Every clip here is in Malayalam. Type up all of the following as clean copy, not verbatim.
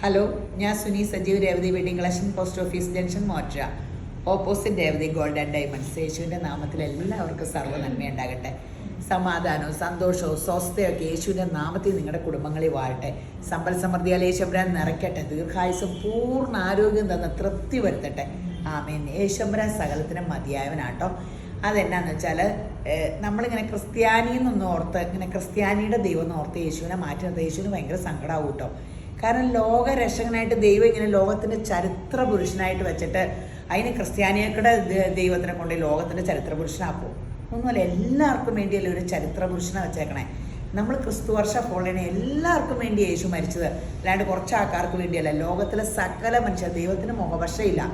ഹലോ, ഞാൻ Suni Sajeev Revathi wedding collection, post office junction, മോട്ര, opposite Revathi gold and diamonds. യേശുവിൻ്റെ നാമത്തിൽ എല്ലാവർക്കും സർവ്വ നന്മയുണ്ടാകട്ടെ. സമാധാനവും സന്തോഷവും സ്വസ്ഥയൊക്കെ യേശുവിൻ്റെ നാമത്തിൽ നിങ്ങളുടെ കുടുംബങ്ങളിൽ വാഴട്ടെ. സമ്പൽ സമൃദ്ധിയാൽ യേശുബ്രാൻ നിറയ്ക്കട്ടെ. ദീർഘായുസും പൂർണ്ണ ആരോഗ്യം തന്ന തൃപ്തി വരുത്തട്ടെ. ആമേൻ. യേശുബ്രാൻ സകലത്തിനും മതിയായവനാട്ടോ. അതെന്നാന്ന് വെച്ചാൽ നമ്മളിങ്ങനെ ക്രിസ്ത്യാനിന്നൊന്ന് ഓർത്ത്, ഇങ്ങനെ ക്രിസ്ത്യാനിയുടെ ദൈവം എന്ന് ഓർത്ത് യേശുവിനെ മാറ്റി നിർത്തുക. യേശുവിന് ഭയങ്കര സങ്കടമാവും കേട്ടോ. കാരണം ലോകരക്ഷകനായിട്ട് ദൈവം ഇങ്ങനെ ലോകത്തിൻ്റെ ചരിത്ര പുരുഷനായിട്ട് വെച്ചിട്ട് അതിന് ക്രിസ്ത്യാനികളുടെ ദൈവത്തിനെ കൊണ്ട് ലോകത്തിൻ്റെ ചരിത്ര പുരുഷനാക്കും. ഒന്നുമല്ല, എല്ലാവർക്കും വേണ്ടിയല്ലേ ഒരു ചരിത്ര പുരുഷനെ വെച്ചേക്കണേ. നമ്മൾ ക്രിസ്തുവർഷ ഫോളിനെ എല്ലാവർക്കും വേണ്ടി യേശു മരിച്ചത്, അല്ലാണ്ട് കുറച്ച് ആൾക്കാർക്ക് വേണ്ടിയല്ല. ലോകത്തിലെ സകല മനുഷ്യർ, ദൈവത്തിന് മുഖപക്ഷയില്ല.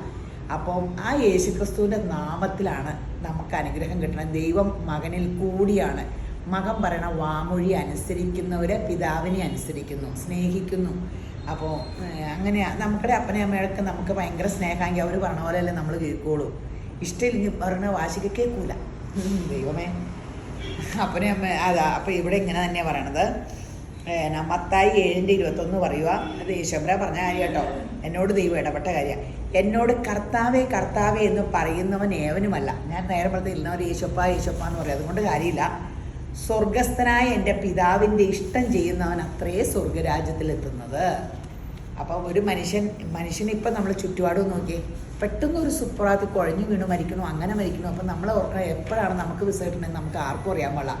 അപ്പം ആ യേശു ക്രിസ്തുവിൻ്റെ നാമത്തിലാണ് നമുക്ക് അനുഗ്രഹം കിട്ടണം. ദൈവം മകനിൽ കൂടിയാണ്. മകൻ പറയണ വാമൊഴി അനുസരിക്കുന്നവരെ പിതാവിനെ അനുസരിക്കുന്നു, സ്നേഹിക്കുന്നു. അപ്പോൾ അങ്ങനെ നമ്മുടെ അപ്പനെ അമ്മയൊക്കെ നമുക്ക് ഭയങ്കര സ്നേഹമെങ്കിൽ അവർ പറഞ്ഞ പോലെയല്ലേ നമ്മൾ കേൾക്കുള്ളൂ. ഇഷ്ടമില്ലെങ്കിൽ പറഞ്ഞ വാശിക്ക് കേൾക്കൂല. ദൈവമേ, അപ്പനെ അമ്മ അതാ. അപ്പോൾ ഇവിടെ ഇങ്ങനെ തന്നെയാണ് പറയണത്. മത്തായി 7:21 പറയുക. അത് യേശുബ്രാ പറഞ്ഞ കാര്യം കേട്ടോ. എന്നോട് ദൈവം ഇടപെട്ട കാര്യമാണ്. എന്നോട് കർത്താവേ കർത്താവേ എന്ന് പറയുന്നവൻ ഏവനുമല്ല. ഞാൻ നേരെ പറഞ്ഞ ഇന്നവർ യേശുപ്പ യേശുപ്പ എന്ന് പറയും. അതുകൊണ്ട് കാര്യമില്ല. സ്വർഗസ്ഥനായ എൻ്റെ പിതാവിൻ്റെ ഇഷ്ടം ചെയ്യുന്നവൻ അത്രേ സ്വർഗരാജ്യത്തിലെത്തുന്നത്. അപ്പോൾ ഒരു മനുഷ്യനിപ്പം നമ്മൾ ചുറ്റുപാടും നോക്കി പെട്ടെന്ന് ഒരു സുപ്രാത്തിൽ കുഴഞ്ഞു വീണു മരിക്കണു, അങ്ങനെ മരിക്കണു. അപ്പം നമ്മൾ ഓർക്കണം എപ്പോഴാണ് നമുക്ക് വിസ കിട്ടണമെന്ന് നമുക്ക് ആർക്കും അറിയാൻ പാടില്ല.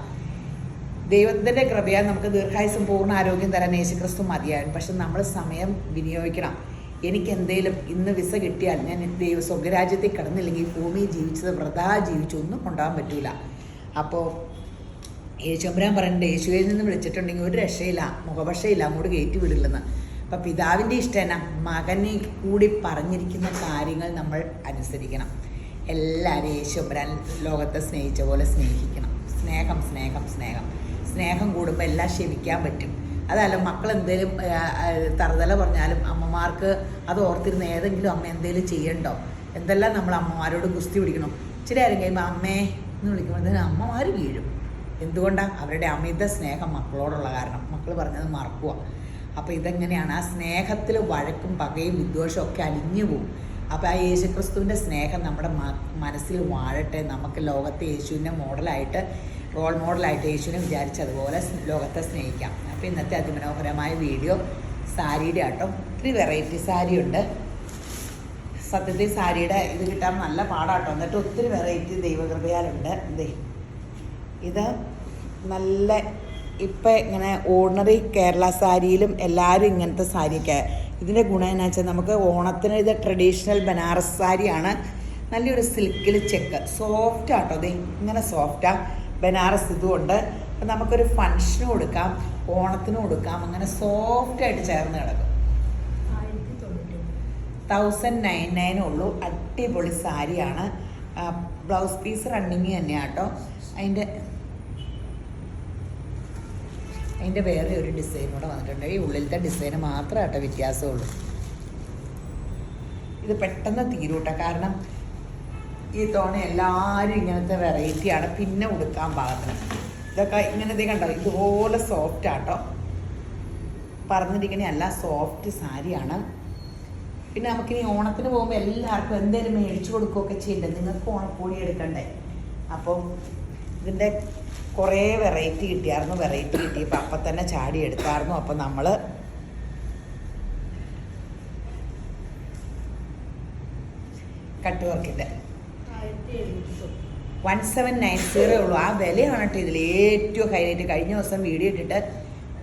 ദൈവത്തിൻ്റെ കൃപയാൽ നമുക്ക് ദീർഘായുസും പൂർണ്ണ ആരോഗ്യം തരാൻ യേശുക്രിസ്തു മതിയാകും. പക്ഷെ നമ്മൾ സമയം വിനിയോഗിക്കണം. എനിക്ക് എന്തേലും ഇന്ന് വിസ കിട്ടിയാൽ ഞാൻ സ്വർഗരാജ്യത്തിൽ കിടന്നില്ലെങ്കിൽ ഭൂമിയിൽ ജീവിച്ചത് വൃഥാ ജീവിച്ചു, ഒന്നും കൊണ്ടുപോകാൻ പറ്റൂല. അപ്പോൾ യേശുബ്രാൻ പറയണ്ടേ, യേശുവിൽ നിന്ന് വിളിച്ചിട്ടുണ്ടെങ്കിൽ ഒരു രക്ഷയില്ല, മുഖപക്ഷയില്ല, അങ്ങോട്ട് കയറ്റി വിടില്ലെന്ന്. അപ്പം പിതാവിൻ്റെ ഇഷ്ടം എന്നാ? മകനെ കൂടി പറഞ്ഞിരിക്കുന്ന കാര്യങ്ങൾ നമ്മൾ അനുസരിക്കണം. എല്ലാവരും യേശുബ്രാൻ ലോകത്തെ സ്നേഹിച്ച പോലെ സ്നേഹിക്കണം. സ്നേഹം സ്നേഹം സ്നേഹം സ്നേഹം കൂടുമ്പോൾ എല്ലാം ക്ഷമിക്കാൻ പറ്റും. അതല്ല, മക്കൾ എന്തേലും തറുതല പറഞ്ഞാലും അമ്മമാർക്ക് അത് ഓർത്തിരുന്ന് ഏതെങ്കിലും അമ്മ എന്തേലും ചെയ്യണ്ടോ? എന്തെല്ലാം നമ്മൾ അമ്മമാരോട് കുസ്തി പിടിക്കണം. ഇച്ചിരി നേരം കഴിയുമ്പോൾ അമ്മേ എന്ന് വിളിക്കുമ്പോൾ അമ്മമാർ വീഴും. എന്തുകൊണ്ടാണ്? അവരുടെ അമിത സ്നേഹം മക്കളോടുള്ള കാരണം. മക്കൾ പറഞ്ഞത് മറക്കുക. അപ്പോൾ ഇതെങ്ങനെയാണ്? ആ സ്നേഹത്തിൽ വഴക്കും പകയും വിദ്വേഷവും ഒക്കെ അലിഞ്ഞു പോകും. അപ്പോൾ ആ യേശുക്രിസ്തുവിൻ്റെ സ്നേഹം നമ്മുടെ മനസ്സിൽ വാഴട്ടെ. നമുക്ക് ലോകത്തെ യേശുവിൻ്റെ മോഡലായിട്ട്, റോൾ മോഡലായിട്ട് യേശുവിനെ വിചാരിച്ച് അതുപോലെ ലോകത്തെ സ്നേഹിക്കാം. അപ്പോൾ ഇന്നത്തെ അതിമനോഹരമായ വീഡിയോ സാരിയുടെ ആട്ടോ. ഒത്തിരി വെറൈറ്റി സാരിയുണ്ട്. സത്യത്തിൽ സാരിയുടെ ഇത് കിട്ടാൻ നല്ല പാടാട്ടോ. എന്നിട്ട് ഒത്തിരി വെറൈറ്റി ദൈവകൃപയാലുണ്ട്. ഇത് നല്ല ഇപ്പം ഇങ്ങനെ ഓർഡിനറി കേരള സാരിയിലും എല്ലാവരും ഇങ്ങനത്തെ സാരിയൊക്കെ. ഇതിൻ്റെ ഗുണം എന്നാ വെച്ചാൽ നമുക്ക് ഓണത്തിന് ഇത് ട്രഡീഷണൽ ബനാറസ് സാരിയാണ്. നല്ലൊരു സിൽക്കിൽ ചെക്ക്, സോഫ്റ്റ് ആട്ടോ. ഇത് ഇങ്ങനെ സോഫ്റ്റാണ്. ബനാറസ് ഇതുകൊണ്ട് അപ്പം നമുക്കൊരു ഫങ്ഷനും കൊടുക്കാം, ഓണത്തിനും കൊടുക്കാം. അങ്ങനെ സോഫ്റ്റായിട്ട് ചേർന്ന് കിടക്കും. 1099 ഉള്ളൂ. അടിപൊളി സാരിയാണ്. ബ്ലൗസ് പീസ് റണ്ണിങ് തന്നെയാണ് കേട്ടോ. അതിൻ്റെ വേറെ ഒരു ഡിസൈൻ കൂടെ വന്നിട്ടുണ്ട്. ഈ ഉള്ളിലത്തെ ഡിസൈന് മാത്രമേ കേട്ടോ വ്യത്യാസമുള്ളൂ. ഇത് പെട്ടെന്ന് തീരൂട്ടെ. കാരണം ഈ തോണ എല്ലാവരും ഇങ്ങനത്തെ വെറൈറ്റിയാണ്. പിന്നെ ഉടുക്കാൻ പാകത്തിന് ഇതൊക്കെ ഇങ്ങനത്തെ കണ്ടോ, ഇതുപോലെ സോഫ്റ്റ് ആട്ടോ. പറഞ്ഞിരിക്കണേ അല്ല, സോഫ്റ്റ് സാരിയാണ്. പിന്നെ നമുക്കിനി ഓണത്തിന് പോകുമ്പോൾ എല്ലാവർക്കും എന്തെങ്കിലും മേടിച്ചു കൊടുക്കുകയൊക്കെ ചെയ്യണ്ടേ? നിങ്ങൾക്ക് ഓണക്കോടി എടുക്കണ്ടേ? അപ്പം ഇതിൻ്റെ കുറേ വെറൈറ്റി കിട്ടിയായിരുന്നു. വെറൈറ്റി കിട്ടിയപ്പോൾ അപ്പം തന്നെ ചാടി എടുത്തായിരുന്നു. അപ്പം നമ്മൾ കട്ട് വർക്കിൻ്റെ 1790 ഉള്ളൂ. ആ വിലയാണ് കേട്ടോ ഇതിൽ ഏറ്റവും ഹൈലൈറ്റ്. കഴിഞ്ഞ ദിവസം വീഡിയോ ഇട്ടിട്ട്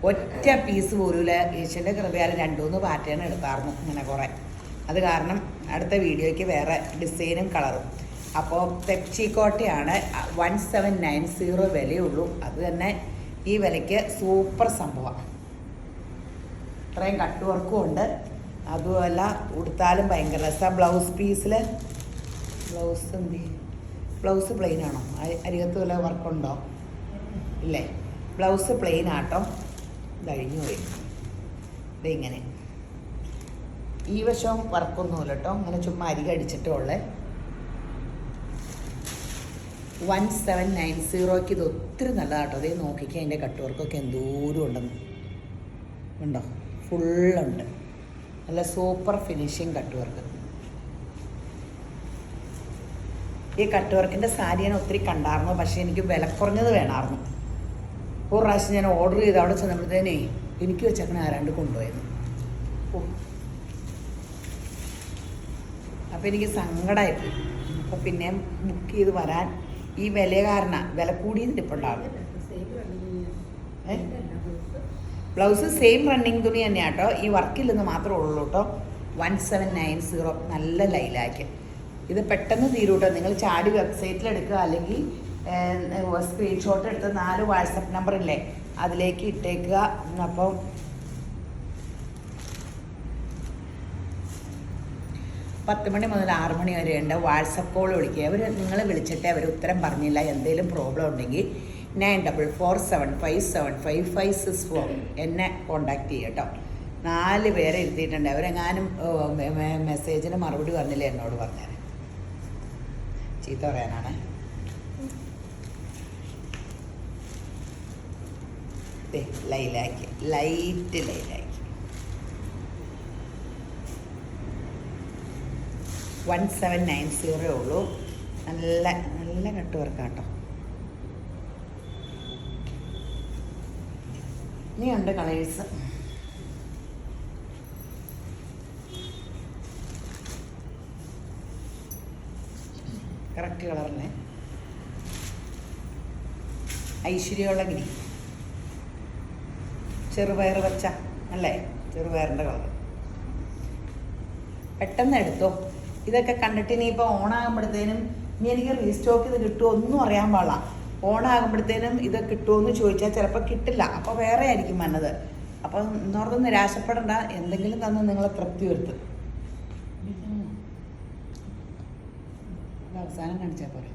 ഒറ്റ പീസ് പോലുമില്ല. യേശുവിൻ്റെ കൃപയാൽ 2-3 പാറ്റേൺ എടുത്തായിരുന്നു ഇങ്ങനെ കുറേ. അത് കാരണം അടുത്ത വീഡിയോയ്ക്ക് വേറെ ഡിസൈനും കളറും. അപ്പോൾ തെച്ചിക്കോട്ടയാണ്. 1790 വിലയുള്ളൂ. അത് തന്നെ ഈ വിലയ്ക്ക് സൂപ്പർ സംഭവമാണ്. ഇത്രയും കട്ട് വർക്കും ഉണ്ട്. അതുമല്ല ഉടുത്താലും ഭയങ്കര രസമാണ്. ബ്ലൗസ് പീസിൽ ബ്ലൗസ് പ്ലെയിൻ ആണോ? അരികത്ത് വല്ല വർക്കുണ്ടോ? ഇല്ലേ, ബ്ലൗസ് പ്ലെയിൻ ആട്ടോ. കഴിഞ്ഞു പോയി. ഇതിങ്ങനെ ഈ വശവും വർക്കൊന്നുമില്ല കേട്ടോ. അങ്ങനെ ചുമ്മാ അരിക അടിച്ചിട്ടുള്ളേ. 1790 ഇത് ഒത്തിരി നല്ലതാട്ടോ. അതേ നോക്കിക്കുക, അതിൻ്റെ കട്ട് വർക്കൊക്കെ എന്തോരം ഉണ്ടെന്ന് ഉണ്ടോ? ഫുള്ളുണ്ട്. നല്ല സൂപ്പർ ഫിനിഷിങ് കട്ട് വർക്ക്. ഈ കട്ട് വർക്കിൻ്റെ സാരി ഞാൻ ഒത്തിരി കണ്ടായിരുന്നു, പക്ഷേ എനിക്ക് വില കുറഞ്ഞത് വേണമായിരുന്നു. ഒരു പ്രാവശ്യം ഞാൻ ഓർഡർ ചെയ്ത് അവിടെ ചെന്നപ്പോഴത്തേനേ എനിക്ക് വെച്ചേക്കണ ആരാണ്ട് കൊണ്ടുപോയത്. അപ്പോൾ എനിക്ക് സങ്കടമായിപ്പോയി. അപ്പോൾ പിന്നെ ബുക്ക് ചെയ്ത് വരാൻ ഈ വില കാരണം വില കൂടിയതിന് ഇപ്പോൾ ഉണ്ടാകും. ബ്ലൗസ് സെയിം റണ്ണിങ് തുണി തന്നെയാണ് കേട്ടോ, ഈ വർക്കില്ലെന്ന് മാത്രമേ ഉള്ളൂ കേട്ടോ. 1790 നല്ല ലൈലാക്ക്. ഇത് പെട്ടെന്ന് തീരൂട്ടോ. നിങ്ങൾ ചാടി വെബ്സൈറ്റിലെടുക്കുക, അല്ലെങ്കിൽ സ്ക്രീൻഷോട്ട് എടുത്ത് 4 വാട്സപ്പ് നമ്പറില്ലേ അതിലേക്ക് ഇട്ടേക്കുക. അപ്പം 10 മണി മുതൽ 6 മണി വരെ ഉണ്ട്. വാട്സപ്പ് കോൾ വിളിക്കുക. നിങ്ങൾ വിളിച്ചിട്ട് അവർ ഉത്തരം പറഞ്ഞില്ല, എന്തെങ്കിലും പ്രോബ്ലം ഉണ്ടെങ്കിൽ 9447575564 എന്നെ കോണ്ടാക്ട് ചെയ്യുക കേട്ടോ. 4 പേരെ ഇരുത്തിയിട്ടുണ്ട്. അവരെങ്ങാനും മെസ്സേജിന് മറുപടി പറഞ്ഞില്ല എന്നോട് പറഞ്ഞാൽ ചീത്ത പറയാനാണ്. ലൈലാക്ക്, ലൈറ്റ് ലൈലാക്ക് 1790 ഉള്ളൂ. നല്ല നല്ല കട്ട് വർക്കാട്ടോ. ഇനിയുണ്ട് കളേഴ്സ്. കറക്റ്റ് കളറിന് ഐശ്വര്യമുള്ളഗിരി, ചെറുപയർ വെച്ച അല്ലേ, ചെറുപയറിൻ്റെ കളർ. പെട്ടെന്ന് എടുത്തോ. ഇതൊക്കെ കണ്ടിട്ട് ഇനിയിപ്പോൾ ഓണാകുമ്പോഴത്തേനും ഇനി എനിക്ക് റീസ്റ്റോക്ക് ചെയ്ത് കിട്ടുമോ ഒന്നും അറിയാൻ പാടില്ല. ഓണാകുമ്പോഴത്തേനും ഇത് കിട്ടുമോയെന്ന് ചോദിച്ചാൽ ചിലപ്പോൾ കിട്ടില്ല, അപ്പോൾ വേറെ ആയിരിക്കും വന്നത്. അപ്പം എന്നോർത്ത് നിരാശപ്പെടേണ്ട, എന്തെങ്കിലും തന്ന് നിങ്ങളെ തൃപ്തി വരുത്തും. അവസാനം കാണിച്ചാൽ പോരെ.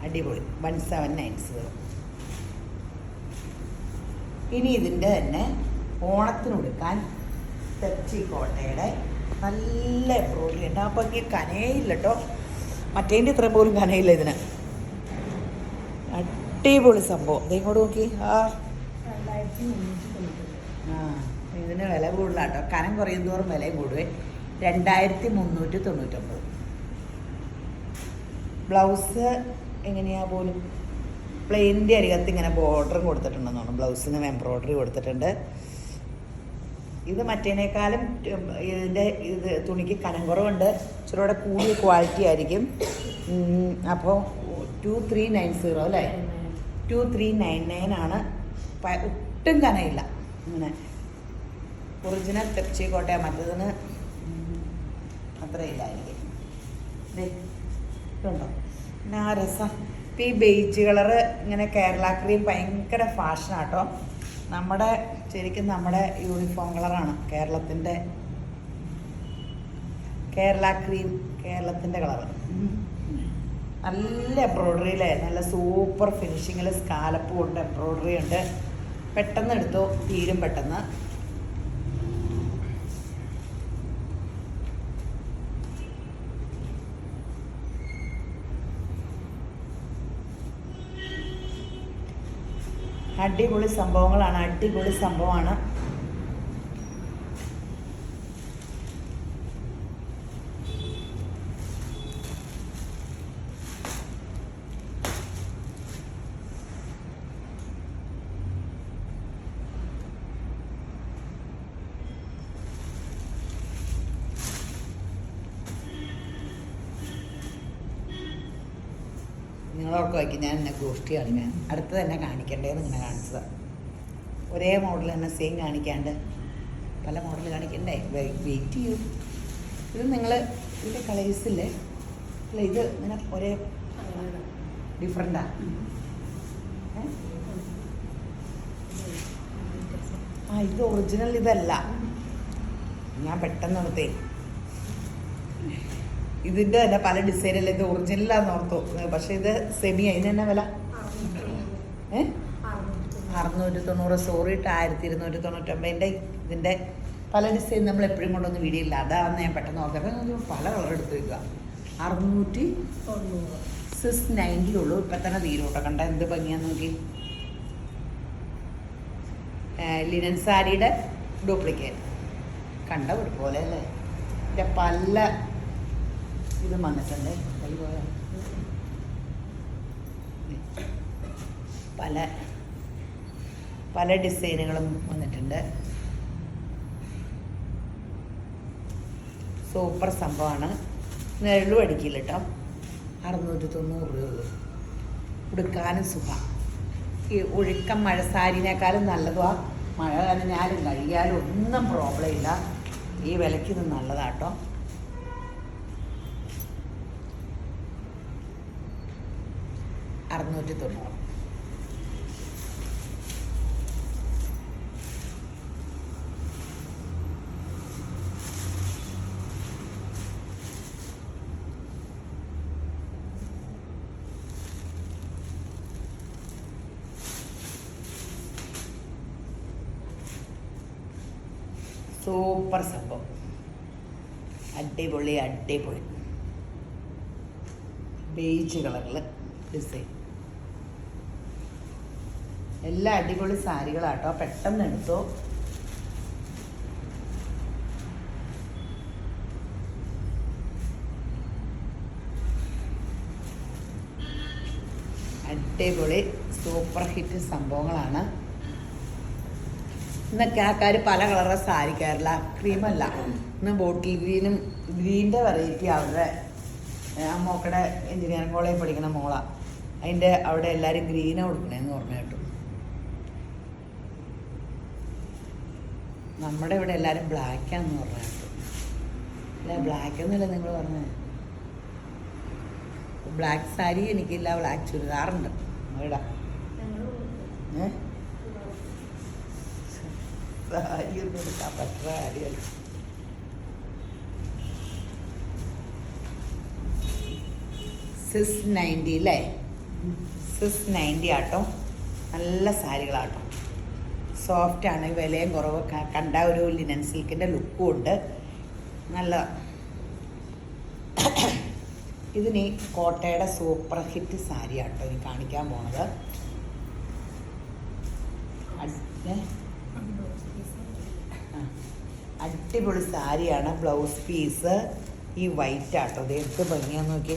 അടിപൊളി 1790. ഇനി ഇതിൻ്റെ തന്നെ ഓണത്തിനൊടുക്കാൻ തെച്ചിക്കോട്ടയുടെ നല്ല എംബ്രോയിഡറി ഉണ്ട്. അപ്പോൾ ഈ കനയില്ല കേട്ടോ, മറ്റേൻ്റെ ഇത്രയും പോലും കനയില്ല ഇതിന്. അടിപൊളി സംഭവം. ഇതേങ്ങോട്ട് നോക്കി. ഇതിന് വില കൂടുതലാട്ടോ. കനം കുറയും തോറും വിലയും കൂടുവേ. 2399. ബ്ലൗസ് എങ്ങനെയാ പോലും പ്ലെയിനിൻ്റെ അരികത്ത് ഇങ്ങനെ ബോർഡറും കൊടുത്തിട്ടുണ്ടെന്ന് തോന്നുന്നു. ബ്ലൗസിന് എംബ്രോയിഡറി കൊടുത്തിട്ടുണ്ട്. ഇത് മറ്റേനേക്കാളും ഇതിൻ്റെ തുണിക്ക് കനം കുറവുണ്ട്, ഇച്ചിരൂടെ കൂടിയ ക്വാളിറ്റി ആയിരിക്കും. അപ്പോൾ 2390 അല്ലേ, 2399 ആണ്. ഒട്ടും കനയില്ല. അങ്ങനെ ഒറിജിനൽ തെച്ചിക്കോട്ടയ. മറ്റേതിന് അത്രയില്ലായിരിക്കും. ഇതുണ്ടോ പിന്നെ ആ രസം. ഇപ്പം ഈ ബേജ് കളറ് ഇങ്ങനെ കേരള ക്രീം ഭയങ്കര ഫാഷനാട്ടോ. നമ്മുടെ ശരിക്കും നമ്മുടെ യൂണിഫോം കളറാണ് കേരളത്തിൻ്റെ. കേരള ക്രീം കേരളത്തിൻ്റെ കളറ്. നല്ല എംബ്രോയ്ഡറിയിലെ നല്ല സൂപ്പർ ഫിനിഷിങ്ങിൽ സ്കാലപ്പ് കൊണ്ട് എംബ്രോയ്ഡറി ഉണ്ട്. പെട്ടെന്ന് എടുത്തോ, തീരും പെട്ടെന്ന്. അടിപൊളി സംഭവങ്ങളാണ്, അടിപൊളി സംഭവമാണ്. നിങ്ങളോർക്ക് വയ്ക്കും ഞാൻ എന്നെ ഗോഷ്ടി കാണിക്കാൻ. അടുത്ത് തന്നെ കാണിക്കണ്ടേന്ന് ഇങ്ങനെ കാണിച്ചതാണ്. ഒരേ മോഡൽ തന്നെ സെയിം കാണിക്കാണ്ട് പല മോഡൽ കാണിക്കണ്ടേ, വെയിറ്റ് ചെയ്യും. ഇത് നിങ്ങൾ ഇതിൻ്റെ കളേഴ്സില്ലേ, അല്ല ഇത് ഇങ്ങനെ ഒരേ ഡിഫറെൻറ്റാ. ഇത് ഒറിജിനൽ ഇതല്ല. ഞാൻ പെട്ടെന്ന് ഓർത്തേ ഇതിൻ്റെ തന്നെ പല ഡിസൈനല്ലേ, ഇത് ഒറിജിനലാന്ന് ഓർത്തു. പക്ഷേ ഇത് സെമി. അതിന് തന്നെ വില 690. സോറി ഇട്ട് 1299. ഇതിൻ്റെ പല ഡിസൈൻ നമ്മൾ എപ്പോഴും കൊണ്ടൊന്നും വീഡിയോ ഇല്ല, അതാണ് ഞാൻ പെട്ടെന്ന് ഓർത്തപ്പോൾ പല കളർ എടുത്ത് വയ്ക്കുക. 690 690 ഉള്ളൂ. ഇപ്പം തന്നെ തീരോട്ടോ. കണ്ട എന്ത് ഭംഗിയാന്ന് നോക്കി. ലിനൻ സാരിയുടെ ഡ്യൂപ്ലിക്കേറ്റ് കണ്ട ഒരുപോലെ അല്ലേ. ഇതിൻ്റെ പല ഇതും വന്നിട്ടുണ്ട്. പല പല ഡിസൈനുകളും വന്നിട്ടുണ്ട്. സൂപ്പർ സംഭവമാണ്. നെള്ളും അടിക്കില്ല കേട്ടോ. 690 രൂപ. ഉടുക്കാനും സുഖം. ഈ ഒഴുക്കം മഴ സാരിനേക്കാളും നല്ലതും മഴ നനഞ്ഞാലും കഴിയാലും ഒന്നും പ്രോബ്ലം ഇല്ല. ഈ വിലയ്ക്ക് ഇത് നല്ലതാട്ടോ. $690. സൂപ്പർ സംഭവം. അടിപൊളി അടിപൊളി ബേജ് കളറിൽ ഡിസൈൻ. എല്ലാ അടിപൊളി സാരികളാട്ടോ. പെട്ടെന്ന് എടുത്തോ. അടിപൊളി സൂപ്പർ ഹിറ്റ് സംഭവങ്ങളാണ്. ഇന്നൊക്കെ ആൾക്കാർ പല കളറുള്ള സാരിക്കാറില്ല. ക്രീമല്ല, ഇന്ന് ബോട്ടിൽ ഗ്രീനും ഗ്രീൻ്റെ വെറൈറ്റി. അവരുടെ മോക്കടെ എഞ്ചിനീയറിംഗ് കോളേജിൽ പഠിക്കുന്ന മോളാ. അതിൻ്റെ അവിടെ എല്ലാവരും ഗ്രീനാണ് കൊടുക്കണേന്ന് പറഞ്ഞു കേട്ടു. നമ്മുടെ ഇവിടെ എല്ലാവരും ബ്ലാക്കാന്ന് പറഞ്ഞു കേട്ടു. അല്ല ബ്ലാക്ക് എന്നല്ല നിങ്ങൾ പറഞ്ഞത്. ബ്ലാക്ക് സാരി എനിക്കില്ല, ബ്ലാക്ക് ചുരിദാറുണ്ട് ഇവിടെ. സാരി ഒന്നും എടുക്കാൻ പറ്റുന്ന കാര്യമല്ല. $690 അല്ലേ? $690 ആട്ടോ. നല്ല സാരികളാട്ടോ. സോഫ്റ്റാണ്, വിലയും കുറവ്. കണ്ട ഒരു ലിനൻ സിൽക്കിൻ്റെ ലുക്കും ഉണ്ട്. നല്ല ഇതിന് കോട്ടയുടെ സൂപ്പർ ഹിറ്റ് സാരിയാട്ടോ ഇനി കാണിക്കാൻ പോണത്. അടിപൊളി സാരിയാണ്. ബ്ലൗസ് പീസ് ഈ വൈറ്റ് ആട്ടോ. അത് എന്ത് ഭംഗിയാന്ന് നോക്കി.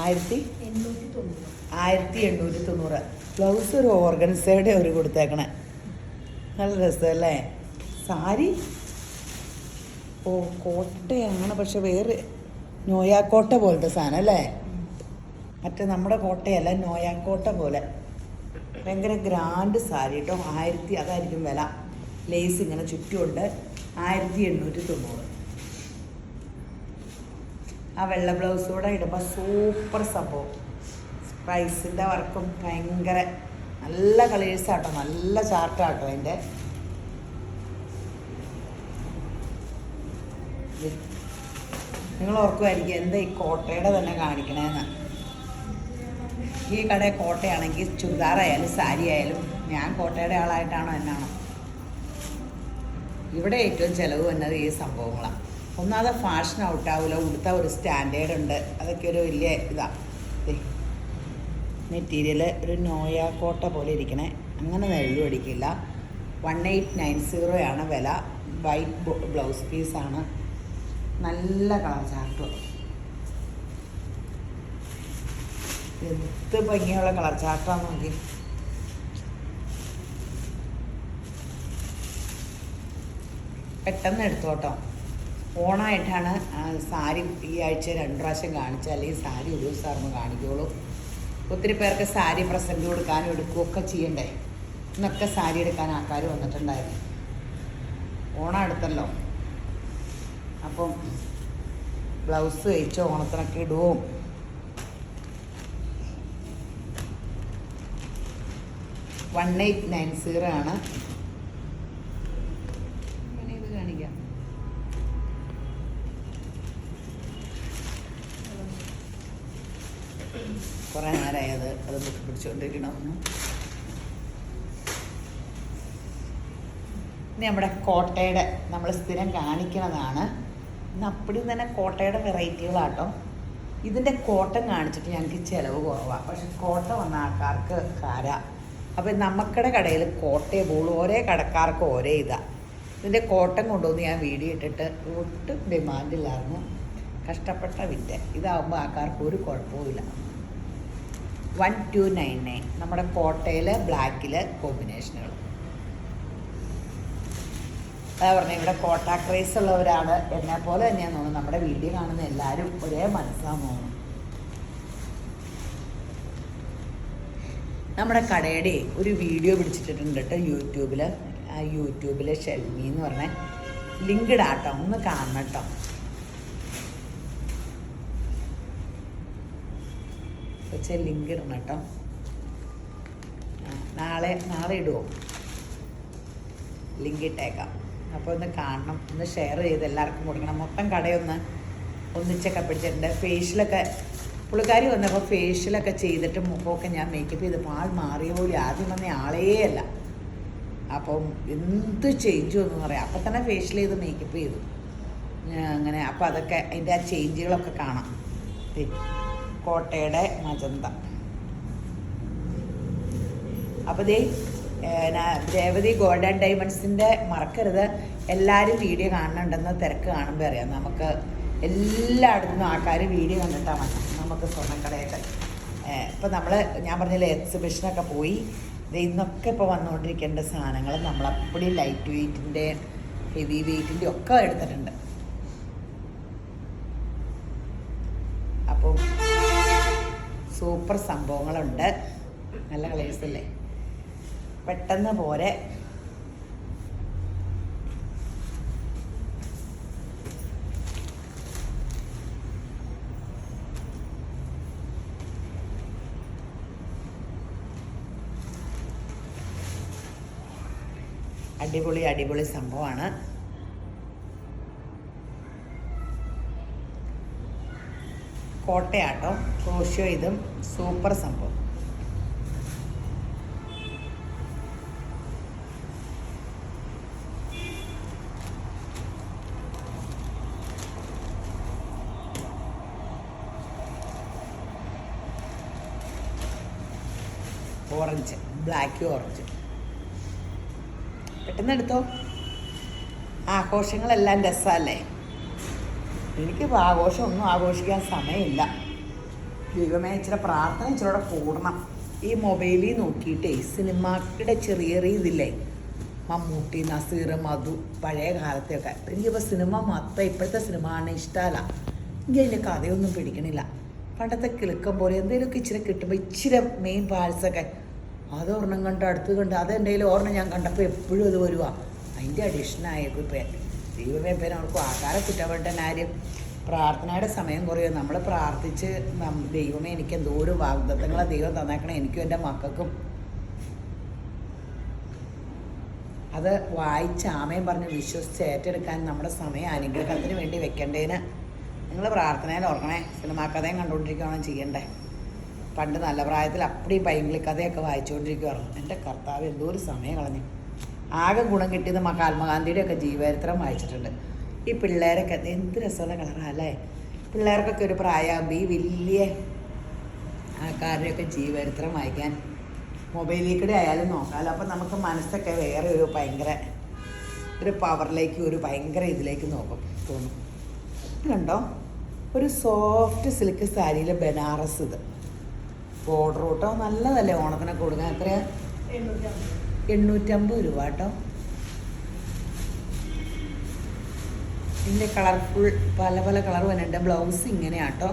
1890. ബ്ലൗസ് ഒരു ഓർഗൻസയുടെ ഒരു കൊടുത്തേക്കണേ. നല്ല രസമല്ലേ സാരി. ഓ കോട്ടയാണ്, പക്ഷെ വേറെ നോയാക്കോട്ട പോലത്തെ സാധനം അല്ലേ. മറ്റേ നമ്മുടെ കോട്ടയല്ല, നോയാക്കോട്ട പോലെ. ഭയങ്കര ഗ്രാൻഡ് സാരി കേട്ടോ. അതായിരിക്കും വില. ലേസ് ഇങ്ങനെ ചുറ്റുമുണ്ട്. 1890. ആ വെള്ള ബ്ലൗസൂടെ ഇടുമ്പോൾ സൂപ്പർ സംഭവം. പ്രൈസിൻ്റെ വർക്കും ഭയങ്കര നല്ല കളേഴ്സാട്ടോ. നല്ല ചാർട്ടാട്ടോ അതിൻ്റെ. നിങ്ങൾ ഓർക്കുമായിരിക്കും എന്താ ഈ കോട്ടയുടെ തന്നെ കാണിക്കണേന്ന്. ഈ കടയിൽ കോട്ടയാണെങ്കിൽ ചുരിദാറായാലും സാരി ആയാലും ഞാൻ കോട്ടയുടെ ആളായിട്ടാണോ എന്നാണോ. ഇവിടെ ഏറ്റവും ചിലവ് വന്നത് ഈ സംഭവങ്ങളാണ്. ഒന്നാമത് ഫാഷൻ ഔട്ടാവില്ല. ഉടുത്ത ഒരു സ്റ്റാൻഡേർഡ് ഉണ്ട്. അതൊക്കെ ഒരു വലിയ ഇതാണ്. മെറ്റീരിയൽ ഒരു നോയാക്കോട്ട പോലെ ഇരിക്കണേ. അങ്ങനെ നെല്ലും അടിക്കില്ല. 1890 വില. വൈറ്റ് ബ്ലൗസ് പീസാണ്. നല്ല കളർ ചാർട്ടും. എന്ത് ഭംഗിയുള്ള കളർ ചാർട്ടാന്ന് നോക്കി. പെട്ടെന്ന് എടുത്തോട്ടോ. ഓണമായിട്ടാണ് സാരി ഈ ആഴ്ച 2 പ്രാവശ്യം കാണിച്ച. അല്ലെങ്കിൽ സാരി ഒരു ദിവസമായിരുന്നു കാണിക്കുള്ളൂ. ഒത്തിരി പേർക്ക് സാരി പ്രസൻറ്റ് കൊടുക്കാനും എടുക്കുകയൊക്കെ ചെയ്യണ്ടേ. ഇന്നൊക്കെ സാരി എടുക്കാൻ ആൾക്കാർ വന്നിട്ടുണ്ടായിരുന്നു. ഓണം അടുത്തല്ലോ. അപ്പം ബ്ലൗസ് തയ്ച്ച് ഓണത്തിനൊക്കെ ഇടുവും. $1890 ഇത് കാണിക്കാം. കുറേ നേരമായി അത് പിടിച്ചുകൊണ്ടിരിക്കണം. ഇനി നമ്മുടെ കോട്ടയുടെ നമ്മൾ സ്ഥിരം കാണിക്കുന്നതാണ്. ഇന്ന് അപ്പടി തന്നെ കോട്ടയുടെ വെറൈറ്റികളാട്ടോ. ഇതിൻ്റെ കോട്ടൺ കാണിച്ചിട്ട് ഞങ്ങൾക്ക് ചിലവ് കുറവാണ്, പക്ഷെ കോട്ട വന്ന ആൾക്കാർക്ക് കാര. അപ്പം നമുക്കിടെ കടയിൽ കോട്ടയെ പോളൂ, ഓരോ കടക്കാർക്ക് ഓരോ ഇതാണ്. ഇതിൻ്റെ കോട്ടൺ കൊണ്ടുവന്ന് ഞാൻ വീഡിയോ ഇട്ടിട്ട് ഒട്ടും ഡിമാൻഡില്ലായിരുന്നു, കഷ്ടപ്പെട്ട വിറ്റ്. ഇതാകുമ്പോൾ ആൾക്കാർക്ക് ഒരു കുഴപ്പമില്ല. 1299 നമ്മുടെ കോട്ടയിൽ ബ്ലാക്കിൽ കോമ്പിനേഷനുകൾ. അതാ പറഞ്ഞത്, ഇവിടെ കോട്ട ക്രേസ് ഉള്ളവരാണ്, എന്നെ പോലെ തന്നെയാന്ന് തോന്നുന്നു. നമ്മുടെ വീഡിയോ കാണുന്ന എല്ലാവരും ഒരേ മനസ്സാന്ന് തോന്നുന്നു. നമ്മുടെ കടയുടെ ഒരു വീഡിയോ പിടിച്ചിട്ടിട്ടുണ്ട് കേട്ടോ യൂട്യൂബിൽ. ആ യൂട്യൂബിൽ ഷെൽമി എന്ന് പറഞ്ഞ ലിങ്ക് ഇടാട്ടോ, ഒന്ന് കാണണം കേട്ടോ. പക്ഷേ ലിങ്ക് ഇടണം കേട്ടോ. നാളെ ഇടുമോ? ലിങ്ക് ഇട്ടേക്കാം. അപ്പോൾ ഒന്ന് കാണണം, ഒന്ന് ഷെയർ ചെയ്ത് എല്ലാവർക്കും കൊടുക്കണം. മൊത്തം കടയൊന്ന് ഒന്നിച്ചൊക്കെ പിടിച്ചിട്ടുണ്ട്. ഫേഷ്യലൊക്കെ പുള്ളിക്കാരി വന്നപ്പോൾ ഫേഷ്യലൊക്കെ ചെയ്തിട്ട് മുഖമൊക്കെ ഞാൻ മേക്കപ്പ് ചെയ്തപ്പോൾ ആൾ മാറിയ പോലെ ആദ്യം വന്ന ആളേ അല്ല. അപ്പം എന്ത് ചേഞ്ച് വന്നു പറയാം. അപ്പം തന്നെ ഫേഷ്യൽ ചെയ്ത് മേക്കപ്പ് ചെയ്തു അങ്ങനെ. അപ്പോൾ അതൊക്കെ അതിൻ്റെ ആ ചേഞ്ചുകളൊക്കെ കാണാം. കോട്ടയുടെ മജന്ത. അപ്പോൾ രേവതി ഗോൾഡ് ആൻഡ് ഡയമണ്ട്സിൻ്റെ മറക്കരുത്, എല്ലാവരും വീഡിയോ കാണുന്നുണ്ടെന്ന് തിരക്ക് കാണുമ്പോൾ അറിയാം. നമുക്ക് എല്ലായിടത്തുനിന്നും ആൾക്കാർ വീഡിയോ കണ്ടിട്ടാണ് വന്നത് നമുക്ക് സ്വർണ്ണക്കടയൊക്കെ. ഇപ്പോൾ ഞാൻ പറഞ്ഞില്ലേ എക്സിബിഷനൊക്കെ പോയി. ഇന്നൊക്കെ ഇപ്പോൾ വന്നുകൊണ്ടിരിക്കേണ്ട സാധനങ്ങൾ നമ്മളപ്പടി ലൈറ്റ് വെയ്റ്റിൻ്റെ ഹെവി വെയ്റ്റിൻ്റെ ഒക്കെ എടുത്തിട്ടുണ്ട്. അപ്പം സൂപ്പർ സംഭവങ്ങളുണ്ട്, നല്ല കളേഴ്സല്ലേ, പെട്ടെന്ന് പോരെ. അടിപൊളി സംഭവമാണ്. കോട്ടയാട്ടോ, ക്രോഷ്യോ, ഇതും സൂപ്പർ സംഭവം. ഓറഞ്ച്, ബ്ലാക്ക് ഓറഞ്ച് പെട്ടെന്ന് എടുത്തോ. ആഘോഷങ്ങളെല്ലാം രസമല്ലേ. എനിക്കിപ്പോൾ ആഘോഷമൊന്നും ആഘോഷിക്കാൻ സമയമില്ല. ദൈവമേ, ഇച്ചിരി പ്രാർത്ഥന ഇച്ചിരി കൂടണം. ഈ മൊബൈലിൽ നോക്കിയിട്ടേ സിനിമയുടെ ചെറിയ ഇതില്ലേ, മമ്മൂട്ടി, നസീർ, മധു, പഴയ കാലത്തെയൊക്കെ. എനിക്കിപ്പോൾ സിനിമ മൊത്തം ഇപ്പോഴത്തെ സിനിമ ആണ് ഇഷ്ടമല്ല. എനിക്ക് അതിൻ്റെ കഥയൊന്നും പിടിക്കണില്ല. പണ്ടത്തെ കിളുക്കം പോലെ എന്തെങ്കിലുമൊക്കെ ഇച്ചിരി കിട്ടുമ്പോൾ ഇച്ചിരി മെയിൻ പാഴ്സൊക്കെ അതൊരെണ്ണം കണ്ട് അടുത്ത് കണ്ട് അതെൻ്റെ കയ്യിൽ ഓർമ്മ ഞാൻ കണ്ടപ്പോൾ എപ്പോഴും അത് വരുക. അതിൻ്റെ അഡീഷനായേക്കും ഇപ്പം. ദൈവമേ, ഇപ്പം നമുക്ക് ആകാരം കുറ്റപ്പെട്ട കാര്യം. പ്രാർത്ഥനയുടെ സമയം കുറയും. നമ്മൾ പ്രാർത്ഥിച്ച് ദൈവമേ എനിക്ക് എന്തോരം വാഗ്ദത്തങ്ങളെ ദൈവം തന്നേക്കണം എനിക്കും എൻ്റെ മക്കൾക്കും. അത് വായിച്ച് ആമയും പറഞ്ഞ് വിശ്വസിച്ച് ഏറ്റെടുക്കാൻ നമ്മുടെ സമയം അനുഗ്രഹത്തിന് വേണ്ടി വെക്കേണ്ടതിന് നിങ്ങൾ പ്രാർത്ഥനയിൽ ഓർക്കണേ. സിനിമാ കഥയും കണ്ടുകൊണ്ടിരിക്കുകയാണ് ചെയ്യണ്ടേ. പണ്ട് നല്ല പ്രായത്തിൽ അപ്പടി പൈങ്കിളി കഥയൊക്കെ വായിച്ചുകൊണ്ടിരിക്കുവായിരുന്നു. എൻ്റെ കർത്താവ് എന്തോ ഒരു സമയം കളഞ്ഞു. ആകെ ഗുണം കിട്ടിയത് മഹാത്മാഗാന്ധിയുടെ ഒക്കെ ജീവചരിത്രം വായിച്ചിട്ടുണ്ട്. ഈ പിള്ളേരൊക്കെ എന്ത് രസമുള്ള കളറാണ് അല്ലേ. പിള്ളേർക്കൊക്കെ ഒരു പ്രായമാകുമ്പോൾ ഈ വലിയ ആൾക്കാരുടെയൊക്കെ ജീവചരിത്രം വായിക്കാൻ മൊബൈലിൽ കൂടെ ആയാലും നോക്കാമല്ലോ. അപ്പം നമുക്ക് മനസ്സൊക്കെ വേറെ ഒരു ഭയങ്കര ഒരു പവറിലേക്ക്, ഒരു ഭയങ്കര ഇതിലേക്ക് തോന്നും. കണ്ടോ, ഒരു സോഫ്റ്റ് സിൽക്ക് സാരിയിൽ ബനാറസ്, ഇത് ബോർഡർ കേട്ടോ, നല്ലതല്ലേ ഓണത്തിനൊക്കെ കൊടുക്കാൻ. എത്രയാ? 850 രൂപ കേട്ടോ. ഇതിൻ്റെ കളർഫുൾ പല കളർ വന്നിട്ടുണ്ട്. ബ്ലൗസ് ഇങ്ങനെയാട്ടോ,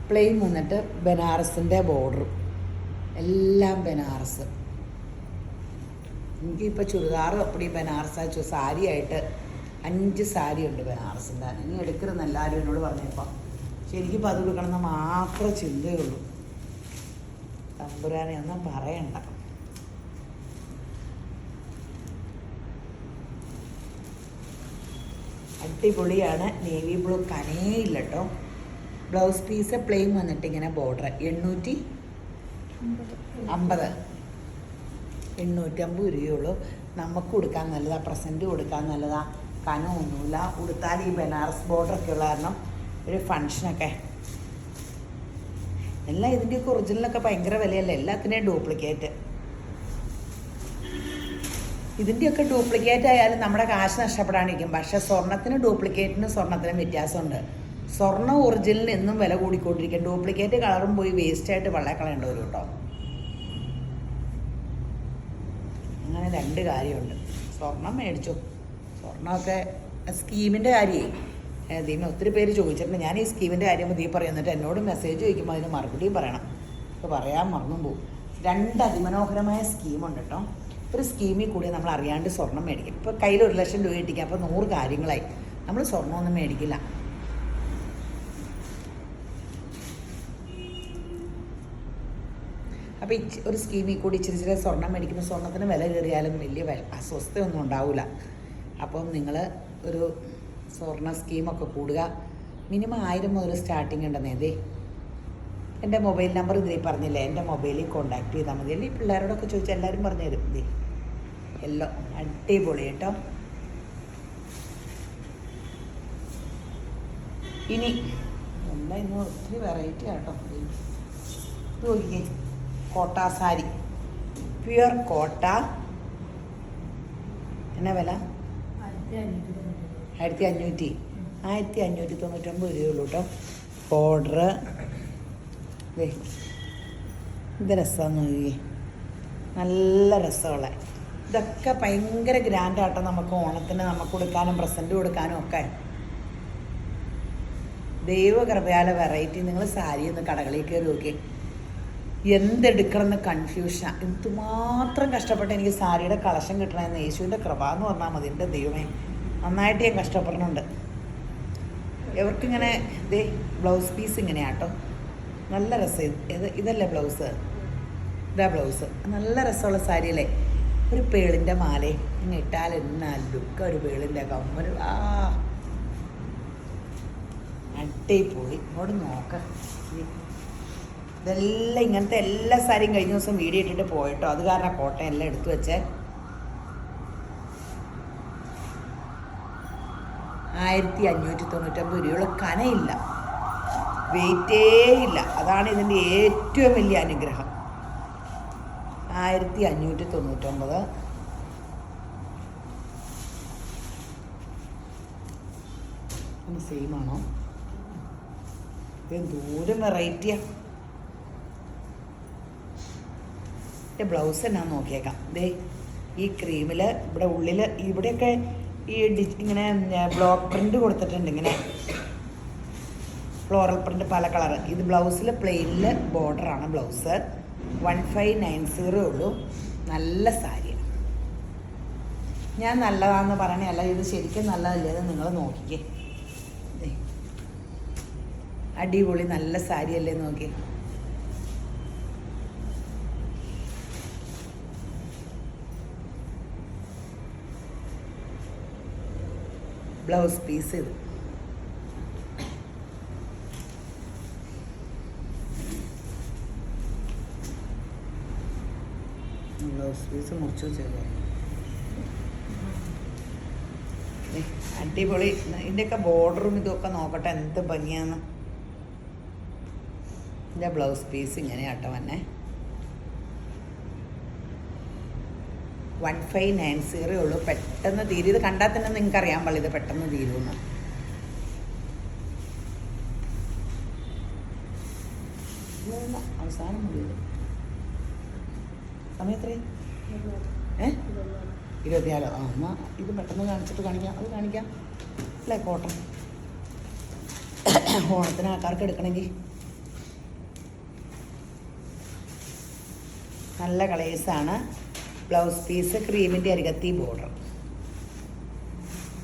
പ്ലെയിൻ വന്നിട്ട് ബനാറസിൻ്റെ ബോർഡറും എല്ലാം ബനാറസ്. എനിക്കിപ്പോൾ ചുരിദാർ അപ്പടി ബനാറസ് സാരി ആയിട്ട് 5 സാരി ഉണ്ട് ബനാറസിൻ്റെ. ഇനി എടുക്കരുതെന്ന് എല്ലാവരും എന്നോട് പറഞ്ഞപ്പോൾ. പക്ഷെ എനിക്കിപ്പോൾ അത് കൊടുക്കണമെന്ന് മാത്രമേ ചിന്തയുള്ളൂ. തമ്പുരാനെ ഒന്നും പറയണ്ട. അടിപൊളിയാണ്. നേവി ബ്ലൂ കനേയില്ല കേട്ടോ. ബ്ലൗസ് പീസ് പ്ലെയിൻ വന്നിട്ട് ഇങ്ങനെ ബോർഡർ 850 850 രൂപയുള്ളൂ. നമുക്ക് കൊടുക്കാൻ നല്ലതാണ്, പ്രസൻറ്റ് കൊടുക്കാൻ നല്ലതാണ്. കനമൊന്നുമില്ല. ഉടുത്താൽ ഈ ബനാറസ് ബോർഡറൊക്കെ ഉള്ള കാരണം ഒരു ഫങ്ഷനൊക്കെ എല്ലാം ഇതിൻ്റെയൊക്കെ ഒറിജിനലൊക്കെ ഭയങ്കര വിലയല്ലേ, എല്ലാത്തിൻ്റെയും ഡ്യൂപ്ലിക്കേറ്റ്. ഇതിൻ്റെയൊക്കെ ഡ്യൂപ്ലിക്കേറ്റ് ആയാലും നമ്മുടെ കാശ് നഷ്ടപ്പെടാണ്ടിരിക്കും. പക്ഷേ ഡ്യൂപ്ലിക്കേറ്റിനും സ്വർണ്ണത്തിനും വ്യത്യാസമുണ്ട്. സ്വർണ്ണം ഒറിജിനലിന് എന്നും വില കൂടിക്കൊണ്ടിരിക്കും. ഡ്യൂപ്ലിക്കേറ്റ് കളറും പോയി വേസ്റ്റായിട്ട് കളയേണ്ടി വരും കേട്ടോ. അങ്ങനെ രണ്ട് കാര്യമുണ്ട്. സ്വർണം മേടിച്ചു. സ്വർണ്ണമൊക്കെ സ്കീമിൻ്റെ കാര്യമേ ദീമ ഒത്തിരി പേര് ചോദിച്ചിട്ടുണ്ട്. ഞാൻ ഈ സ്കീമിൻ്റെ കാര്യം ദീ പറയും, എന്നിട്ട് എന്നോട് മെസ്സേജ് ചോദിക്കുമ്പോൾ അതിന് മറുപടിയും പറയണം. ഇപ്പോൾ പറയാൻ മറന്നും പോകും. രണ്ട് അതിമനോഹരമായ സ്കീമുണ്ട് കേട്ടോ. ഒരു സ്കീമിൽ കൂടി നമ്മൾ അറിയാണ്ട് സ്വർണം മേടിക്കും. ഇപ്പോൾ കയ്യിൽ 1 ലക്ഷം രൂപ കിട്ടിക്കുക, അപ്പോൾ 100 കാര്യങ്ങളായി. നമ്മൾ സ്വർണ്ണമൊന്നും മേടിക്കില്ല. അപ്പോൾ ഒരു സ്കീമിൽ കൂടി ഇച്ചിരി സ്വർണം മേടിക്കുമ്പോൾ സ്വർണ്ണത്തിന് വില കയറിയാലും വലിയ അസ്വസ്ഥയൊന്നും ഉണ്ടാവില്ല. അപ്പം നിങ്ങൾ ഒരു സ്വർണ്ണ സ്കീമൊക്കെ കൂടുക. മിനിമം 1000 മുതൽ സ്റ്റാർട്ടിങ് ഉണ്ടെന്നേ. ഇതേ എൻ്റെ മൊബൈൽ നമ്പർ ഇതിൽ പറഞ്ഞില്ലേ, എൻ്റെ മൊബൈലിൽ കോണ്ടാക്ട് ചെയ്താൽ മതി. അല്ലെങ്കിൽ പിള്ളേരോടൊക്കെ ചോദിച്ചാൽ എല്ലാവരും പറഞ്ഞു തരും. ഇതേ എല്ലാം അടിപൊളി കേട്ടോ. ഇനി എല്ലാം ഇന്ന് ഒത്തിരി വെറൈറ്റി ആട്ടോ. ഇത് നോക്കിക്കേ, കോട്ട സാരി, പ്യുവർ കോട്ട. എന്നാ വില? 1500. 1599 രൂപയുള്ളൂ കേട്ടോ. ബോർഡർ ഇത് രസമാണെന്ന് നോക്കിയേ, നല്ല രസമുള്ള. ഇതൊക്കെ ഭയങ്കര ഗ്രാൻഡാട്ടോ. നമുക്ക് ഓണത്തിന് നമുക്ക് കൊടുക്കാനും പ്രസൻറ്റ് കൊടുക്കാനും ഒക്കെ ദൈവകൃപയാല വെറൈറ്റി. നിങ്ങൾ സാരി ഒന്ന് കടകളിൽ കയറി നോക്കി, എന്തെടുക്കണമെന്ന് കൺഫ്യൂഷനാണ്. എന്തുമാത്രം കഷ്ടപ്പെട്ട് എനിക്ക് സാരിയുടെ കളക്ഷൻ കിട്ടണമെന്ന് യേശുവിൻ്റെ കൃപ എന്ന് പറഞ്ഞാൽ മതി. എൻ്റെ ദൈവമേ, നന്നായിട്ട് ഞാൻ കഷ്ടപ്പെടുന്നുണ്ട്. ഇവർക്കിങ്ങനെ ഇതേ ബ്ലൗസ് പീസ് ഇങ്ങനെയാട്ടോ, നല്ല രസം. ഇതല്ലേ ബ്ലൗസ്? ഇതാ ബ്ലൗസ്. നല്ല രസമുള്ള സാരിയല്ലേ. ഒരു പേളിൻ്റെ മാല ഇങ്ങനെ ഇട്ടാൽ എന്നാ ലുക്ക്. ഒരു പേളിൻ്റെ കമ്മൽ, അടിപൊളി. ഇങ്ങോട്ട് നോക്ക. ഇതെല്ലാം ഇങ്ങനത്തെ എല്ലാ സാരിയും കഴിഞ്ഞ ദിവസം വീഡിയോ ഇട്ടിട്ട് പോയിട്ടോ. അത് കാരണം കോട്ടയം എല്ലാം എടുത്തു വെച്ചേ. 1599 രൂപയുള്ള കനയില്ല, വെയിറ്റേ ഇല്ല. അതാണ് ഇതിൻ്റെ ഏറ്റവും വലിയ അനുഗ്രഹം. 1599. സെയിം ആണോ? ഇത് ദൂരം വെറൈറ്റിയാണ്. എൻ്റെ ബ്ലൗസ് എന്നാന്ന് നോക്കിയേക്കാം. ദേ ഈ ക്രീമിൽ ഇവിടെ ഉള്ളിൽ ഇവിടെയൊക്കെ ഈ ഇങ്ങനെ ബ്ലോക്ക് പ്രിൻ്റ് കൊടുത്തിട്ടുണ്ട്. ഇങ്ങനെ ഫ്ലോറൽ പ്രിൻ്റ് പല കളറ്. ഇത് ബ്ലൗസിൽ പ്ലെയിനിൽ ബോർഡറാണ് ബ്ലൗസ്. 1590 ഉള്ളൂ. നല്ല സാരിയാണ്. ഞാൻ നല്ലതാണെന്ന് പറയണേ അല്ല, ഇത് ശരിക്കും നല്ലതല്ലേ എന്ന് നിങ്ങൾ നോക്കിക്കേ. അടിപൊളി നല്ല സാരിയല്ലേ നോക്കി. ബ്ലൗസ് പീസ് ഇത്. ബ്ലൗസ് പീസ് മുറിച്ച് വെച്ചേക്കാം. അടിപൊളി. ഇതിൻ്റെയൊക്കെ ബോർഡറും ഇതൊക്കെ നോക്കട്ടെ എന്ത് ഭംഗിയാന്ന്. ഇതിൻ്റെ ബ്ലൗസ് പീസ് ഇങ്ങനെയാട്ടോ തന്നെ. 1590 ഉള്ളൂ. പെട്ടെന്ന് തീരും. ഇത് കണ്ടാൽ തന്നെ നിങ്ങൾക്ക് അറിയാൻ പാടില്ല ഇത് പെട്ടെന്ന് തീരുമെന്ന്. അവസാനം മുടിയത് സമയം എത്രയും 24. ആ എന്നാൽ ഇത് പെട്ടെന്ന് കാണിച്ചിട്ട് കാണിക്കാം. അത് കാണിക്കാം അല്ലേ? കോട്ടൺ ഓണത്തിന് ആൾക്കാർക്ക് എടുക്കണമെങ്കിൽ നല്ല കളേഴ്സാണ്. ബ്ലൗസ് പീസ് ക്രീമിൻ്റെ അരികത്തി ബോർഡർ.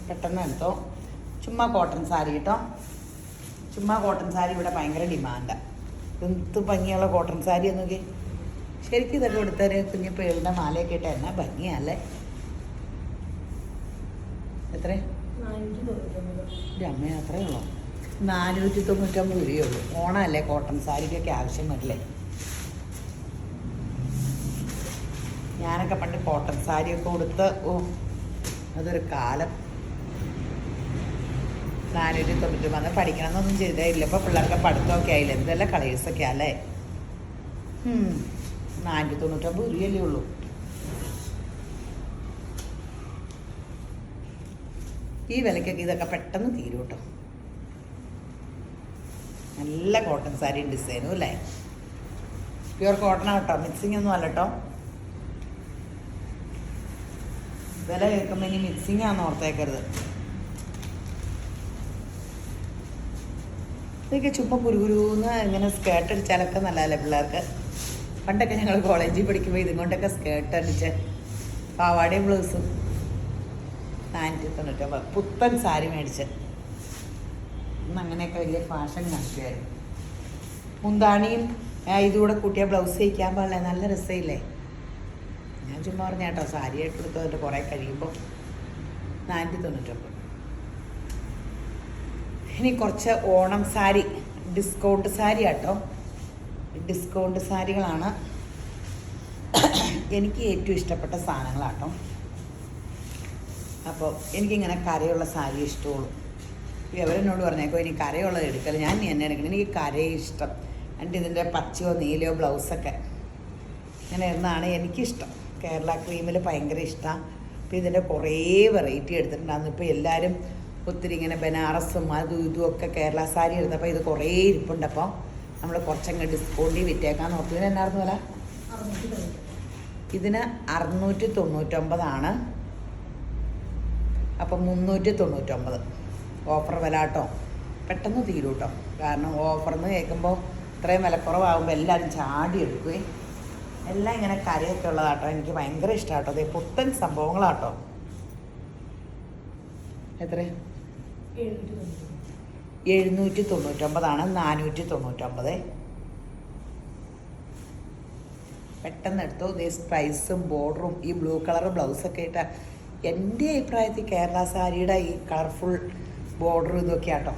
പെട്ടെന്ന് എടുത്തോ. ചുമ്മാ കോട്ടൺ സാരി കേട്ടോ. ചുമ്മാ കോട്ടൺ സാരി ഇവിടെ ഭയങ്കര ഡിമാൻഡാണ്. എന്ത് ഭംഗിയുള്ള കോട്ടൺ സാരി എന്നൊക്കെ. ശരിക്കും ഇതൊക്കെ കൊടുത്തൊരു കുഞ്ഞു പേളിൻ്റെ മാലയൊക്കെ ഇട്ട് എന്നാ ഭംഗിയല്ലേ. എത്ര? അമ്മ അത്രയേ ഉള്ളൂ. 499 രൂപയേ ഉള്ളൂ. ഓണമല്ലേ, കോട്ടൺ സാരിക്കൊക്കെ ആവശ്യം വരില്ലേ. ഞാനൊക്കെ പണ്ട് കോട്ടൺ സാരിയൊക്കെ കൊടുത്ത് അതൊരു കാലം. 490 പഠിക്കണമെന്നൊന്നും ചെയ്തില്ല. ഇപ്പോൾ പിള്ളേർക്ക് പഠിത്തമൊക്കെ ആയില്ല, എന്തെല്ലാം കളേഴ്സൊക്കെ അല്ലേ. 499 രൂപയല്ലേ ഉള്ളൂ. ഈ വിലയ്ക്കൊക്കെ ഇതൊക്കെ പെട്ടെന്ന് തീരും കേട്ടോ. നല്ല കോട്ടൺ സാരിയും ഡിസൈനും അല്ലേ. പ്യുവർ കോട്ടണാണ് കേട്ടോ, മിക്സിംഗ് ഒന്നും അല്ല കേട്ടോ. വില കേൾക്കുമ്പോൾ ഇനി മിക്സിംഗ് ആണെന്ന് ഓർത്തേക്കരുത്. ഇതൊക്കെ ചുമ്മാ കുരുകുരുന്ന് ഇങ്ങനെ സ്കേർട്ട് അടിച്ചാലൊക്കെ നല്ലതല്ലേ പിള്ളേർക്ക്. പണ്ടൊക്കെ ഞങ്ങൾ കോളേജിൽ പഠിക്കുമ്പോൾ ഇതും കൊണ്ടൊക്കെ സ്കേർട്ട് അടിച്ച് പാവാടയും ബ്ലൗസും 499. പുത്തൻ സാരി മേടിച്ച് ഇന്ന് അങ്ങനെയൊക്കെ വലിയ ഫാഷൻ കാണിക്കുമായിരുന്നു. മുന്താണിയും ഇതുകൂടെ കൂട്ടിയ ബ്ലൗസ് തയ്ക്കാൻ പാടില്ല, നല്ല രസമില്ലേ. ഞാൻ ചുമ്മാ പറഞ്ഞ കേട്ടോ, സാരി എടുത്ത് അതിൻ്റെ കുറേ കഴിയുമ്പോൾ 499. ഇനി കുറച്ച് ഓണം സാരി, ഡിസ്കൗണ്ട് സാരി കേട്ടോ. ഡിസ്കൗണ്ട് സാരികളാണ് എനിക്ക് ഏറ്റവും ഇഷ്ടപ്പെട്ട സാധനങ്ങളാട്ടോ. അപ്പോൾ എനിക്കിങ്ങനെ കരയുള്ള സാരി ഇഷ്ടമുള്ളൂ. അവരെന്നോട് പറഞ്ഞേക്കോ ഇനി കരയുള്ളത് എടുക്കല്, ഞാൻ ഇനി എന്നെ എടുക്കണം, എനിക്ക് കരയെ ഇഷ്ടം. എന്നിട്ട് ഇതിൻ്റെ പച്ചയോ നീലയോ ബ്ലൗസൊക്കെ ഇങ്ങനെ എന്നാണ് എനിക്കിഷ്ടം. കേരള ക്രീമിൽ ഭയങ്കര ഇഷ്ടമാണ്. അപ്പോൾ ഇതിൻ്റെ കുറേ വെറൈറ്റി എടുത്തിട്ടുണ്ടായിരുന്നു. ഇപ്പോൾ എല്ലാവരും ഒത്തിരി ഇങ്ങനെ ബനാറസും അതും ഇതും ഒക്കെ കേരള സാരി എടുത്തപ്പോൾ ഇത് കുറേ ഇരിപ്പുണ്ട്. അപ്പോൾ നമ്മൾ കുറച്ചങ്ങ് ഡിസ്കൗണ്ടിൽ വിറ്റേക്കാന്ന് ഓർത്ത്. ഇതിന് എന്നായിരുന്നു വില? ഇതിന് 699. അപ്പം 399 ഓഫർ വില കേട്ടോ. പെട്ടെന്ന് തീരും കേട്ടോ. കാരണം ഓഫർന്ന് കേൾക്കുമ്പോൾ ഇത്രയും വിലക്കുറവാകുമ്പോൾ എല്ലാവരും ചാടി എടുക്കുകയും എല്ലാം ഇങ്ങനെ കരയൊക്കെ ഉള്ളതാട്ടോ. എനിക്ക് ഭയങ്കര ഇഷ്ടമാട്ടോ. അതേ പുത്തൻ സംഭവങ്ങളാട്ടോ. എത്ര? 799. 499. പെട്ടെന്ന് എടുത്തോ. ഇതേ പ്രൈസും ബോർഡറും ഈ ബ്ലൂ കളർ ബ്ലൗസൊക്കെ ഇട്ട എൻ്റെ അഭിപ്രായത്തിൽ കേരള സാരിയുടെ ഈ കളർഫുൾ ബോർഡർ ഇതൊക്കെ ആട്ടോ.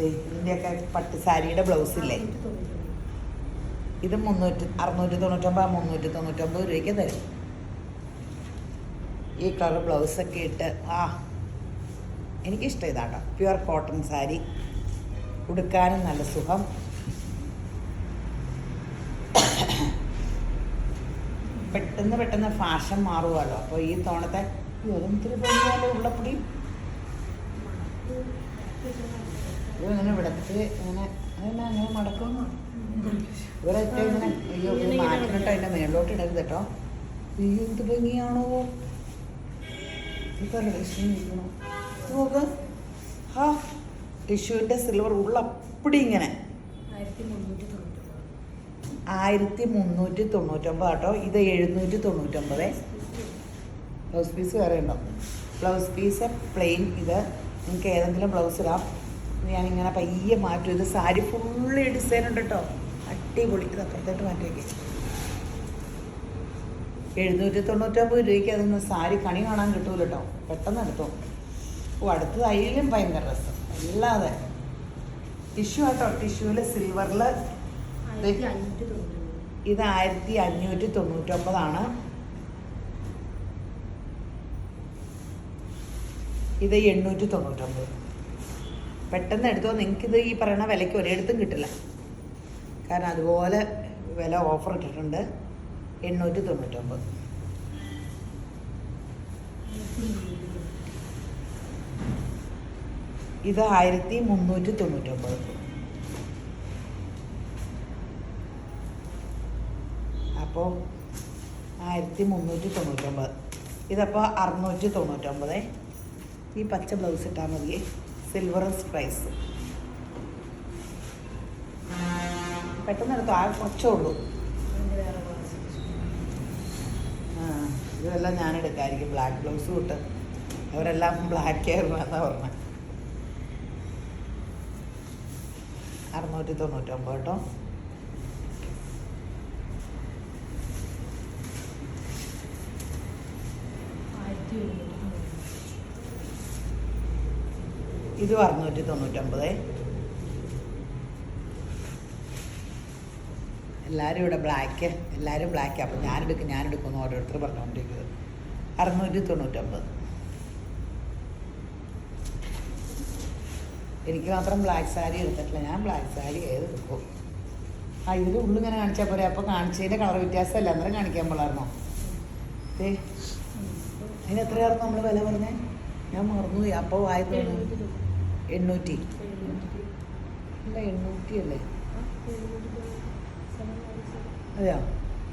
ഇതിൻ്റെയൊക്കെ പട്ട് സാരിയുടെ ബ്ലൗസില്ലേ, ഇത് 699 399 രൂപയ്ക്ക് തരും. ഈ കളർ ബ്ലൗസൊക്കെ ഇട്ട് എനിക്കിഷ്ടം ഇതാട്ടോ. പ്യുവർ കോട്ടൺ സാരി, ഉടുക്കാനും നല്ല സുഖം. പെട്ടെന്ന് ഫാഷൻ മാറുമല്ലോ. അപ്പോൾ ഈ തോണത്തെ ഒരിത്തിരി പോയാലോ ഉള്ളപ്പൊടി ഇങ്ങനെ ഇവിടത്ത് ഇങ്ങനെ അങ്ങനെ മടക്കുന്നു. ഇവരൊക്കെ ഇങ്ങനെ മാറ്റിനിട്ടോ അതിൻ്റെ മേളിലോട്ട് ഇടരുത് കേട്ടോ. എന്ത് ഭംഗിയാണോ ഇരിക്കണോ നോക്ക്. ടിഷ്യൂവിൻ്റെ സിൽവർ ഉള്ളപ്പടി ഇങ്ങനെ 1399 കേട്ടോ. ഇത് 799. ബ്ലൗസ് പീസ് വേറെ ഉണ്ടോ? Blouse piece plain. ഇത് നിങ്ങൾക്ക് ഏതെങ്കിലും ബ്ലൗസ് ഇടാം. ഞാനിങ്ങനെ പയ്യെ മാറ്റും. ഇത് സാരി ഫുള്ളി ഡിസൈൻ ഉണ്ട് കേട്ടോ, അടിപൊളി. ഇത് അപ്പുറത്തോട്ട് മാറ്റി വയ്ക്കും. 799 രൂപയ്ക്ക് അതൊന്ന് സാരി കണി കാണാൻ കിട്ടൂല കേട്ടോ. പെട്ടെന്ന് എടുത്തോ. അടുത്തത് അതിലും ഭയങ്കര രസം. അല്ലാതെ ടിഷ്യൂ കേട്ടോ. ടിഷ്യൂവിൽ സിൽവറിൽ ഇത് 1599. ഇത് 899. പെട്ടെന്ന് എടുത്തോ. നിങ്ങൾക്കിത് ഈ പറയുന്ന വിലയ്ക്ക് ഒരിടത്തും കിട്ടില്ല. കാരണം അതുപോലെ വില ഓഫർ ഇട്ടിട്ടുണ്ട്. 899. ഇത് 1399. അപ്പോൾ 1399. ഇതപ്പോൾ 699. ഈ പച്ച ബ്ലൗസ് ഇട്ടാൽ മതി. Silver price. പെട്ടെന്ന് എടുത്തോ. കുറച്ചേ ഉള്ളൂ. ഇതെല്ലാം ഞാൻ എടുക്കാമായിരിക്കും. ബ്ലാക്ക് ബ്ലൗസ് തൊട്ട് അവരെല്ലാം ബ്ലാക്ക് ആയിരുന്നു എന്നാണ് പറഞ്ഞത്. 699 കേട്ടോ. ഇത് 699. എല്ലാവരും ഇവിടെ ബ്ലാക്ക്, എല്ലാവരും ബ്ലാക്ക്. അപ്പം ഞാനെടുക്കുന്നു ഓരോരുത്തർ പറഞ്ഞുകൊണ്ടിരിക്കുന്നത്. 699. എനിക്ക് മാത്രം ബ്ലാക്ക് സാരി എടുത്തിട്ടില്ല. ഞാൻ ബ്ലാക്ക് സാരി ഏത് എടുക്കും? ഇതിൻ്റെ ഉള്ളിങ്ങനെ കാണിച്ചാൽ പോരെ. അപ്പോൾ കാണിച്ചതിൻ്റെ കളർ വ്യത്യാസമല്ല, അന്നേരം കാണിക്കാൻ പോലായിരുന്നോ? അതിന് എത്രയായിരുന്നു നമ്മൾ വില പറഞ്ഞേ? ഞാൻ മറന്നുപോയി. അപ്പോൾ ആയത് 800 അല്ല 800 അല്ലേ? അതെയോ?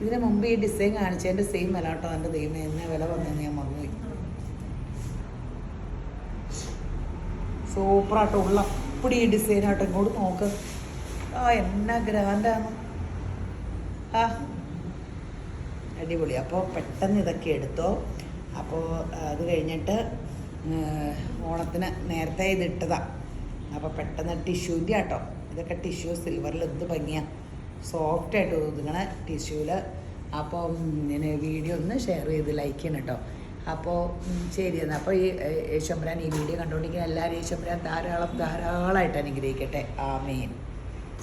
ഇതിന് മുമ്പ് ഈ ഡിസൈൻ കാണിച്ചതിൻ്റെ സെയിം വില കേട്ടോ. എൻ്റെ ദൈവം എന്നെ വില പറഞ്ഞതെന്ന് ഞാൻ മറന്നുപോയി. സൂപ്പറാട്ടോ, ഉള്ള അപ്പടി ഈ ഡിസൈനാട്ടോ. ഇങ്ങോട്ട് നോക്ക്. എന്നാ ഗ്രാൻഡാണ്. അടിപൊളി. അപ്പോൾ പെട്ടെന്ന് ഇതൊക്കെ എടുത്തോ. അപ്പോൾ അത് കഴിഞ്ഞിട്ട് ഓണത്തിന് നേരത്തെ ഇതിട്ടതാണ്. അപ്പോൾ പെട്ടെന്ന് ടിഷ്യൂൻ്റെ ആട്ടോ. ഇതൊക്കെ ടിഷ്യൂ സിൽവറിൽ എന്ത് ഭംഗിയാണ്, സോഫ്റ്റായിട്ട് ഒതുങ്ങണ ടിഷ്യൂവിൽ. അപ്പോൾ ഇങ്ങനെ വീഡിയോ ഒന്ന് ഷെയർ ചെയ്ത് ലൈക്ക് ചെയ്യണം കേട്ടോ. അപ്പോൾ ശരി എന്നാൽ. അപ്പോൾ ഈ യേശുമ്പരാൻ ഈ വീഡിയോ കണ്ടുകൊണ്ടിരിക്കുന്ന എല്ലാവരും യേശുമ്പരാൻ ധാരാളമായിട്ട് അനുഗ്രഹിക്കട്ടെ. ആമേൻ.